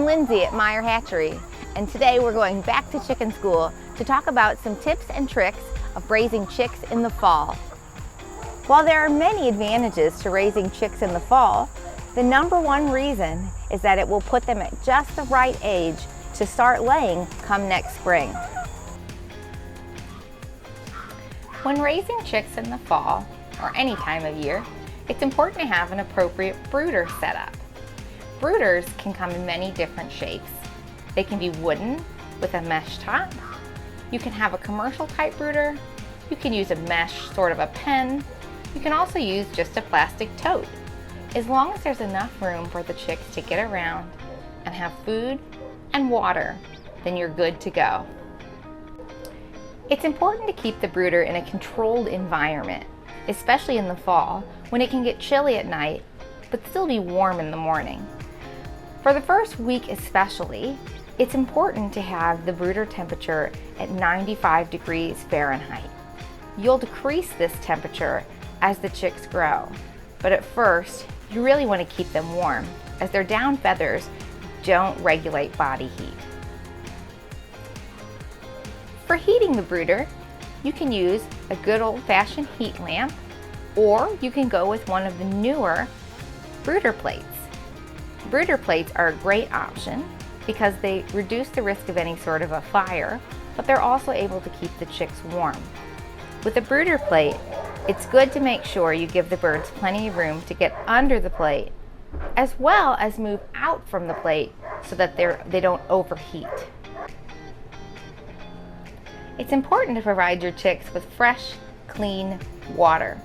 Lynsey at Meyer Hatchery, and today we're going back to chicken school to talk about some tips and tricks of raising chicks in the fall. While there are many advantages to raising chicks in the fall, the number one reason is that it will put them at just the right age to start laying come next spring. When raising chicks in the fall, or any time of year, it's important to have an appropriate brooder set up. Brooders can come in many different shapes. They can be wooden with a mesh top. You can have a commercial type brooder. You can use a mesh, sort of a pen. You can also use just a plastic tote. As long as there's enough room for the chicks to get around and have food and water, then you're good to go. It's important to keep the brooder in a controlled environment, especially in the fall when it can get chilly at night but still be warm in the morning. For the first week especially, it's important to have the brooder temperature at 95 degrees Fahrenheit. You'll decrease this temperature as the chicks grow, but at first you really want to keep them warm as their down feathers don't regulate body heat. For heating the brooder, you can use a good old-fashioned heat lamp, or you can go with one of the newer brooder plates. Brooder plates are a great option because they reduce the risk of any sort of a fire, but they're also able to keep the chicks warm. With a brooder plate, it's good to make sure you give the birds plenty of room to get under the plate, as well as move out from the plate so that they don't overheat. It's important to provide your chicks with fresh, clean water.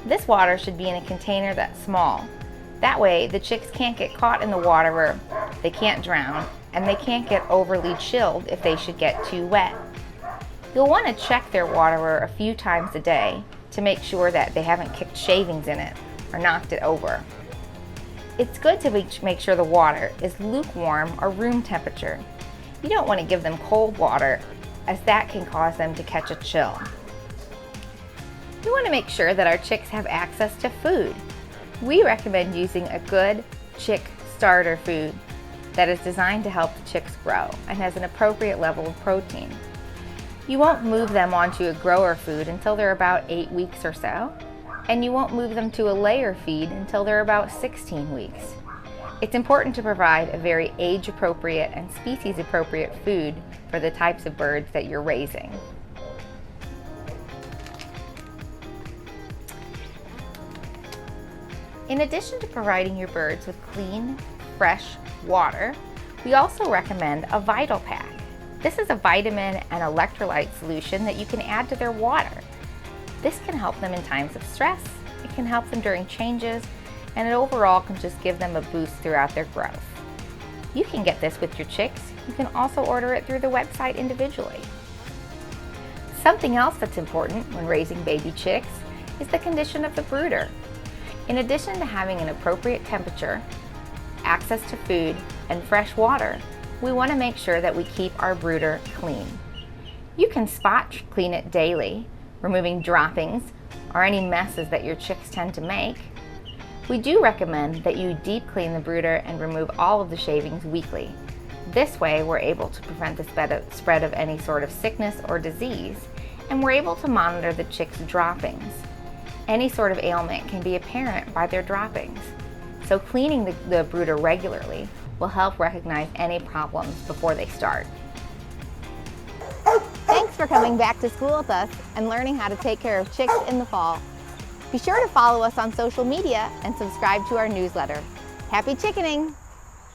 This water should be in a container that's small. That way, the chicks can't get caught in the water where they can't drown, and they can't get overly chilled if they should get too wet. You'll want to check their water a few times a day to make sure that they haven't kicked shavings in it or knocked it over. It's good to make sure the water is lukewarm or room temperature. You don't want to give them cold water, as that can cause them to catch a chill. We want to make sure that our chicks have access to food. We recommend using a good chick starter food that is designed to help the chicks grow and has an appropriate level of protein. You won't move them onto a grower food until they're about 8 weeks or so, and you won't move them to a layer feed until they're about 16 weeks. It's important to provide a very age-appropriate and species-appropriate food for the types of birds that you're raising. In addition to providing your birds with clean, fresh water, we also recommend a Vital Pack. This is a vitamin and electrolyte solution that you can add to their water. This can help them in times of stress, it can help them during changes, and it overall can just give them a boost throughout their growth. You can get this with your chicks. You can also order it through the website individually. Something else that's important when raising baby chicks is the condition of the brooder. In addition to having an appropriate temperature, access to food, and fresh water, we want to make sure that we keep our brooder clean. You can spot clean it daily, removing droppings or any messes that your chicks tend to make. We do recommend that you deep clean the brooder and remove all of the shavings weekly. This way we're able to prevent the spread of any sort of sickness or disease, and we're able to monitor the chicks' droppings. Any sort of ailment can be apparent by their droppings, so cleaning the brooder regularly will help recognize any problems before they start. Thanks for coming back to school with us and learning how to take care of chicks in the fall. Be sure to follow us on social media and subscribe to our newsletter. Happy chickening!